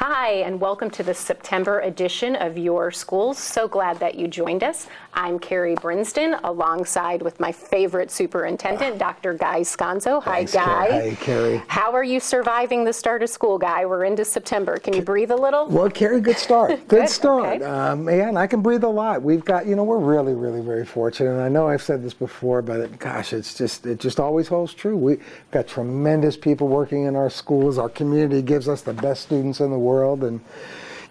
Hi, and welcome to the September edition of Your Schools. So glad that you joined us. I'm Carrie Brinsden, alongside with my favorite superintendent, Dr. Guy Sconzo. Hi, Guy. Hi, Carrie. How are you surviving the start of school, Guy? We're into September. Can you breathe a little? Well, Carrie, good start. Good start. Okay. Man, I can breathe a lot. We've got, we're really, really very fortunate. And I know I've said this before, but gosh, it just always holds true. We've got tremendous people working in our schools. Our community gives us the best students in the world and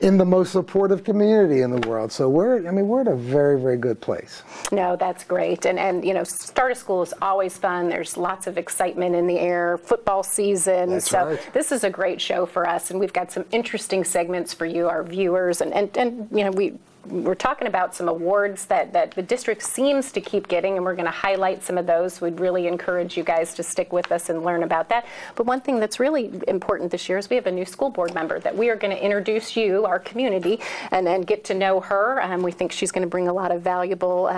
in the most supportive community in the world. So we're at a very, very good place. No, that's great. And start of school is always fun. There's lots of excitement in the air, football season. That's so right. This is a great show for us, and we've got some interesting segments for you, our viewers. And we're talking about some awards that the district seems to keep getting, and we're going to highlight some of those. We'd really encourage you guys to stick with us and learn about that. But one thing that's really important this year is we have a new school board member that we are going to introduce you, our community, and then get to know her. We think she's going to bring a lot of valuable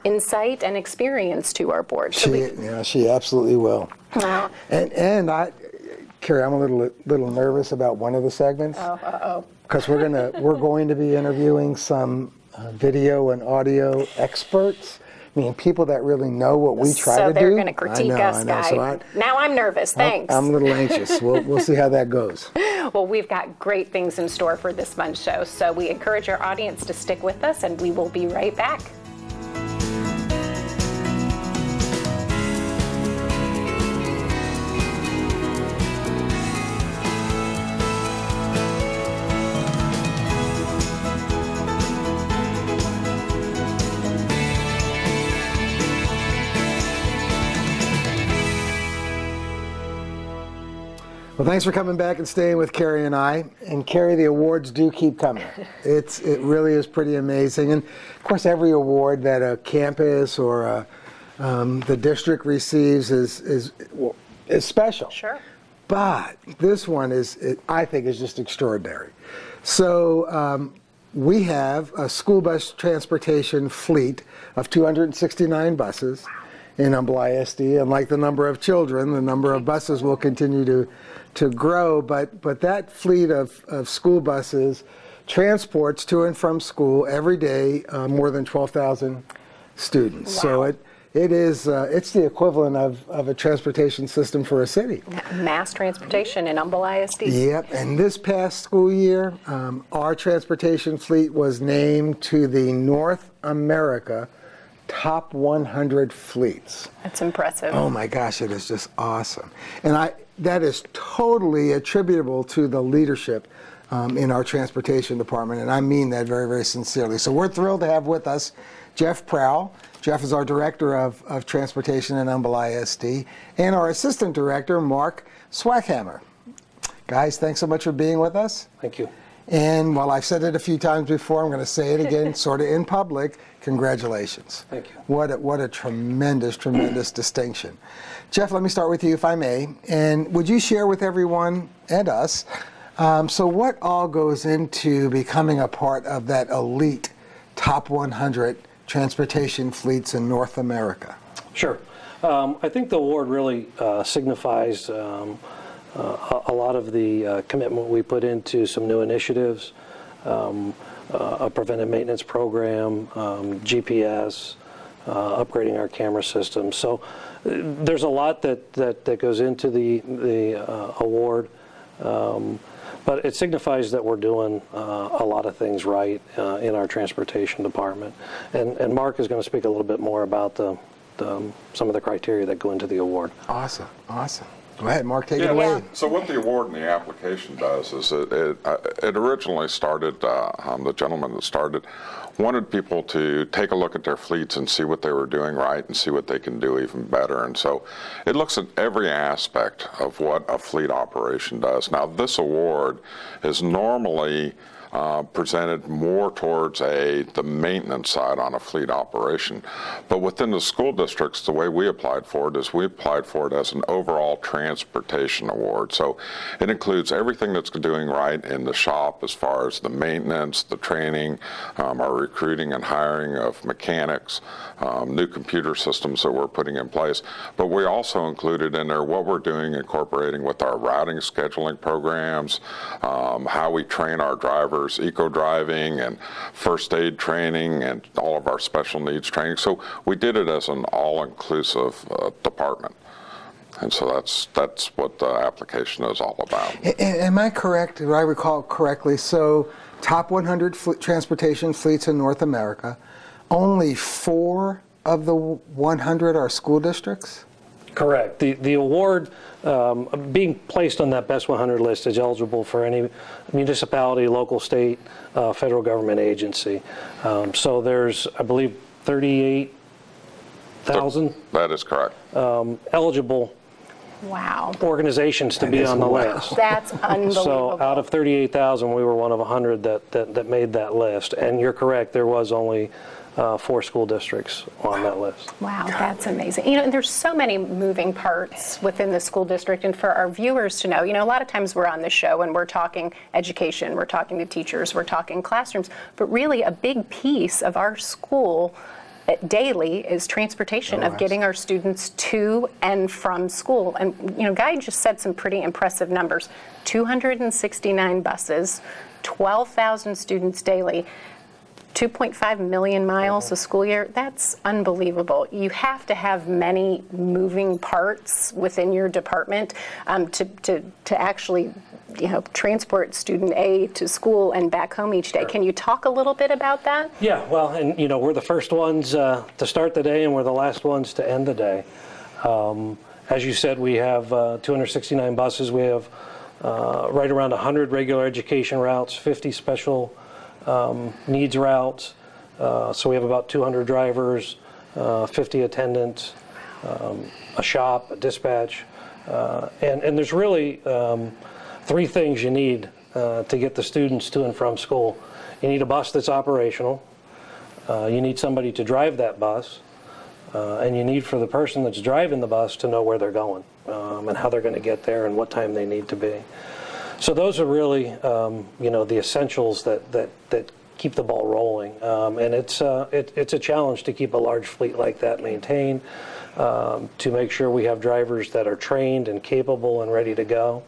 insight and experience to our board. She absolutely will. Wow. And Carrie, I'm a little nervous about one of the segments. Because we're going to be interviewing some video and audio experts. I mean, people that really know what we try to do. So they're going to critique us, Guy. So now I'm nervous. Thanks. I'm a little anxious. We'll see how that goes. Well, we've got great things in store for this month's show, so we encourage our audience to stick with us, and we will be right back. Well, thanks for coming back and staying with Carrie and I. And Carrie, the awards do keep coming. It really is pretty amazing. And of course, every award that a campus or the district receives is special. Sure. But this one I think is just extraordinary. So we have a school bus transportation fleet of 269 buses in Humble ISD, and like the number of children, the number of buses will continue to grow, but that fleet of school buses transports to and from school every day more than 12,000 students. Wow. So it's the equivalent of a transportation system for a city. Mass transportation in Humble ISD. Yep, and this past school year, our transportation fleet was named to the North America Top 100 fleets. That's impressive. Oh my gosh, it is just awesome. And that is totally attributable to the leadership in our transportation department, and I mean that very, very sincerely. So we're thrilled to have with us Jeff Prowell. Jeff is our Director of Transportation in Humble ISD, and our Assistant Director, Mark Swackhamer. Guys, thanks so much for being with us. Thank you. And while I've said it a few times before, I'm going to say it again, sort of in public. Congratulations. Thank you. What a tremendous, tremendous distinction. Jeff, let me start with you, if I may. And would you share with everyone and us, so what all goes into becoming a part of that elite top 100 transportation fleets in North America? Sure. I think the award really signifies a lot of the commitment we put into some new initiatives, a preventive maintenance program, GPS, upgrading our camera system. So there's a lot that goes into the award, but it signifies that we're doing a lot of things right in our transportation department. And Mark is going to speak a little bit more about some of the criteria that go into the award. Awesome. Go ahead, Mark, take it away. Yeah. So what the award and the application does is it originally started, the gentleman that started wanted people to take a look at their fleets and see what they were doing right and see what they can do even better. And so it looks at every aspect of what a fleet operation does. Now, this award is normally presented more towards the maintenance side on a fleet operation. But within the school districts, the way we applied for it is we applied for it as an overall transportation award. So it includes everything that's doing right in the shop as far as the maintenance, the training, our recruiting and hiring of mechanics, new computer systems that we're putting in place. But we also included in there what we're doing, incorporating with our routing scheduling programs, how we train our drivers, eco-driving and first aid training, and all of our special needs training. So we did it as an all-inclusive department. And so that's what the application is all about. Am I correct, do I recall correctly, so top 100 transportation fleets in North America, only 4 of the 100 are school districts? Correct. The award, being placed on that Best 100 list, is eligible for any municipality, local, state, federal government agency. So there's, I believe, 38,000 That is correct. eligible Wow. organizations to be on the list. That's unbelievable. So out of 38,000, we were one of 100 that made that list. And you're correct, there was only 4 school districts on that list. Wow, that's amazing. And there's so many moving parts within the school district, and for our viewers to know, a lot of times we're on the show and we're talking education, we're talking to teachers, we're talking classrooms, but really a big piece of our school daily is transportation, of getting our students to and from school. And, Guy just said some pretty impressive numbers. 269 buses, 12,000 students daily, 2.5 million miles a school year. That's unbelievable. You have to have many moving parts within your department to actually transport student A to school and back home each day. Can you talk a little bit about that? Yeah, well, and we're the first ones to start the day and we're the last ones to end the day. As you said, we have 269 buses. We have right around 100 regular education routes, 50 special needs routes. So we have about 200 drivers, 50 attendants, a shop, a dispatch, and there's really 3 things you need to get the students to and from school. You need a bus that's operational, you need somebody to drive that bus, and you need for the person that's driving the bus to know where they're going and how they're going to get there and what time they need to be. So those are really, the essentials that keep the ball rolling, and it's a challenge to keep a large fleet like that maintained, to make sure we have drivers that are trained and capable and ready to go.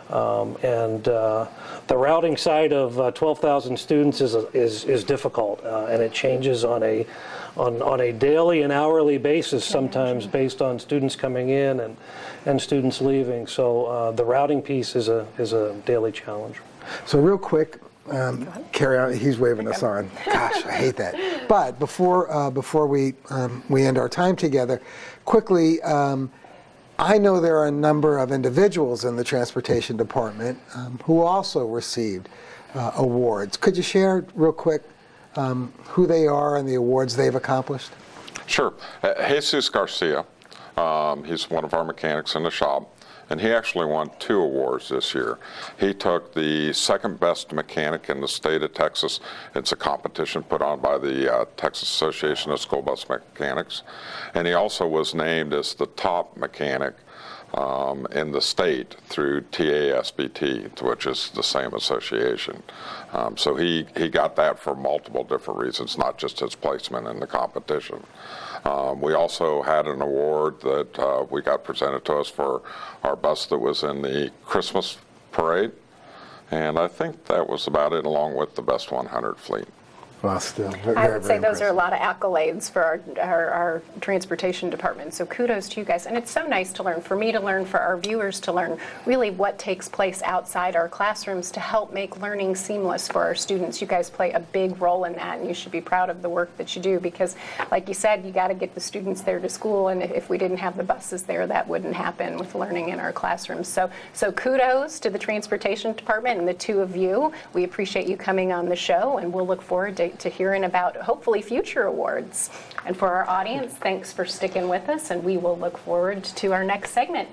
The routing side of 12,000 students is difficult, and it changes on a daily and hourly basis sometimes based on students coming in and students leaving. So the routing piece is a daily challenge. So real quick, carry on. He's waving us on. Gosh, I hate that. But before we end our time together, quickly. I know there are a number of individuals in the transportation department who also received awards. Could you share real quick who they are and the awards they've accomplished? Sure. Jesus Garcia, he's one of our mechanics in the shop, and he actually won 2 awards this year. He took the second best mechanic in the state of Texas. It's a competition put on by the Texas Association of School Bus Mechanics. And he also was named as the top mechanic in the state through TASBT, which is the same association. So he got that for multiple different reasons, not just his placement in the competition. We also had an award that we got presented to us for our bus that was in the Christmas parade, and I think that was about it, along with the Best 100 fleet. Well, still, I would say those are a lot of accolades for our transportation department. So kudos to you guys. And it's so nice to learn, for me to learn, for our viewers to learn really what takes place outside our classrooms to help make learning seamless for our students. You guys play a big role in that, and you should be proud of the work that you do because, like you said, you got to get the students there to school. And if we didn't have the buses there, that wouldn't happen with learning in our classrooms. So kudos to the transportation department and the 2 of you. We appreciate you coming on the show, and we'll look forward to hearing about hopefully future awards. And for our audience, thanks for sticking with us, and we will look forward to our next segment.